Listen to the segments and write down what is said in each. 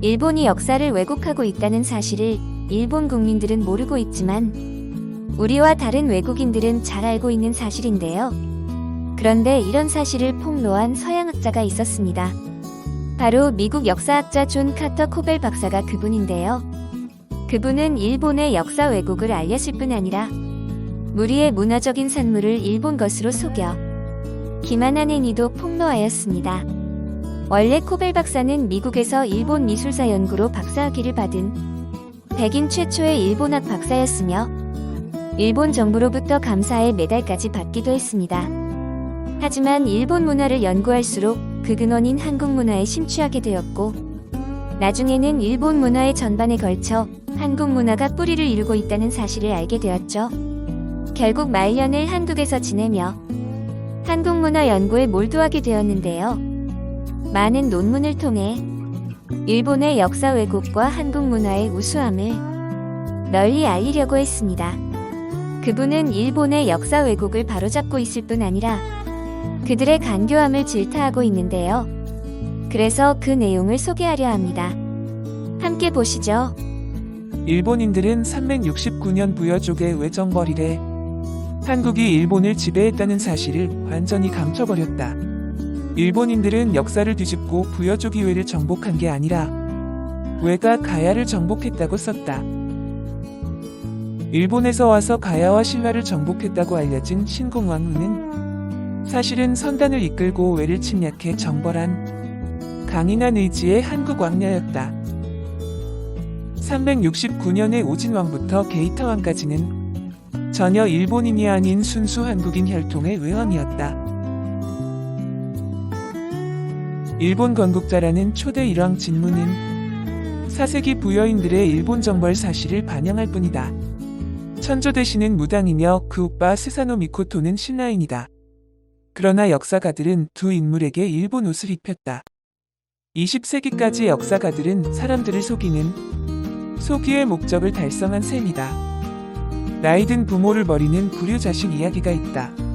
일본이 역사를 왜곡하고 있다는 사실을 일본 국민들은 모르고 있지만 우리와 다른 외국인들은 잘 알고 있는 사실인데요. 그런데 이런 사실을 폭로한 서양학자가 있었습니다. 바로 미국 역사학자 존 카터 코벨 박사가 그분인데요. 그분은 일본의 역사 왜곡을 알렸을 뿐 아니라 무리의 문화적인 산물을 일본 것으로 속여 기만한 행위도 폭로하였습니다. 원래 코벨 박사는 미국에서 일본 미술사 연구로 박사학위를 받은 백인 최초의 일본학 박사였으며 일본 정부로부터 감사의 메달까지 받기도 했습니다. 하지만 일본 문화를 연구할수록 그 근원인 한국 문화에 심취하게 되었고 나중에는 일본 문화의 전반에 걸쳐 한국 문화가 뿌리를 이루고 있다는 사실을 알게 되었죠. 결국 말년을 한국에서 지내며 한국 문화 연구에 몰두하게 되었는데요. 많은 논문을 통해 일본의 역사 왜곡과 한국 문화의 우수함을 널리 알리려고 했습니다. 그분은 일본의 역사 왜곡을 바로잡고 있을 뿐 아니라 그들의 간교함을 질타하고 있는데요. 그래서 그 내용을 소개하려 합니다. 함께 보시죠. 일본인들은 369년 부여족의 외정벌이래 한국이 일본을 지배했다는 사실을 완전히 감춰버렸다. 일본인들은 역사를 뒤집고 부여족 이외를 정복한 게 아니라 외가 가야를 정복했다고 썼다. 일본에서 와서 가야와 신라를 정복했다고 알려진 신공왕후는 사실은 선단을 이끌고 외를 침략해 정벌한 강인한 의지의 한국 왕녀였다. 369년의 오진왕부터 게이타왕까지는 전혀 일본인이 아닌 순수 한국인 혈통의 외왕이었다. 일본 건국자라는 초대 일왕 진무는 4세기 부여인들의 일본 정벌 사실을 반영할 뿐이다. 천조 대신은 무당이며 그 오빠 스사노 미코토는 신라인이다. 그러나 역사가들은 두 인물에게 일본 옷을 입혔다. 20세기까지 역사가들은 사람들을 속이는 소기의 목적을 달성한 셈이다. 나이든 부모를 버리는 불효자식 이야기가 있다.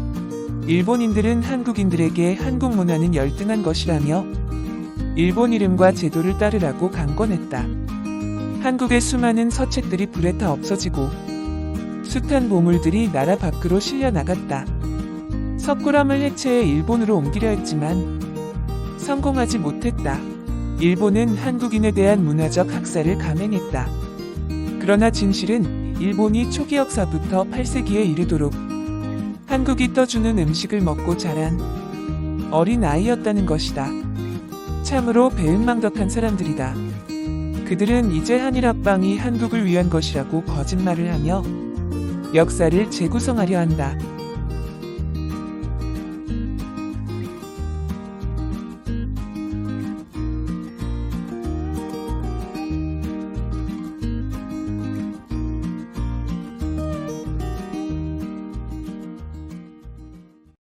일본인들은 한국인들에게 한국 문화는 열등한 것이라며 일본 이름과 제도를 따르라고 강권했다. 한국의 수많은 서책들이 불에 타 없어지고 숱한 보물들이 나라 밖으로 실려 나갔다. 석굴암을 해체해 일본으로 옮기려 했지만 성공하지 못했다. 일본은 한국인에 대한 문화적 학살을 감행했다. 그러나 진실은 일본이 초기 역사부터 8세기에 이르도록 한국이 떠주는 음식을 먹고 자란 어린 아이였다는 것이다. 참으로 배은망덕한 사람들이다. 그들은 이제 한일 합방이 한국을 위한 것이라고 거짓말을 하며 역사를 재구성하려 한다.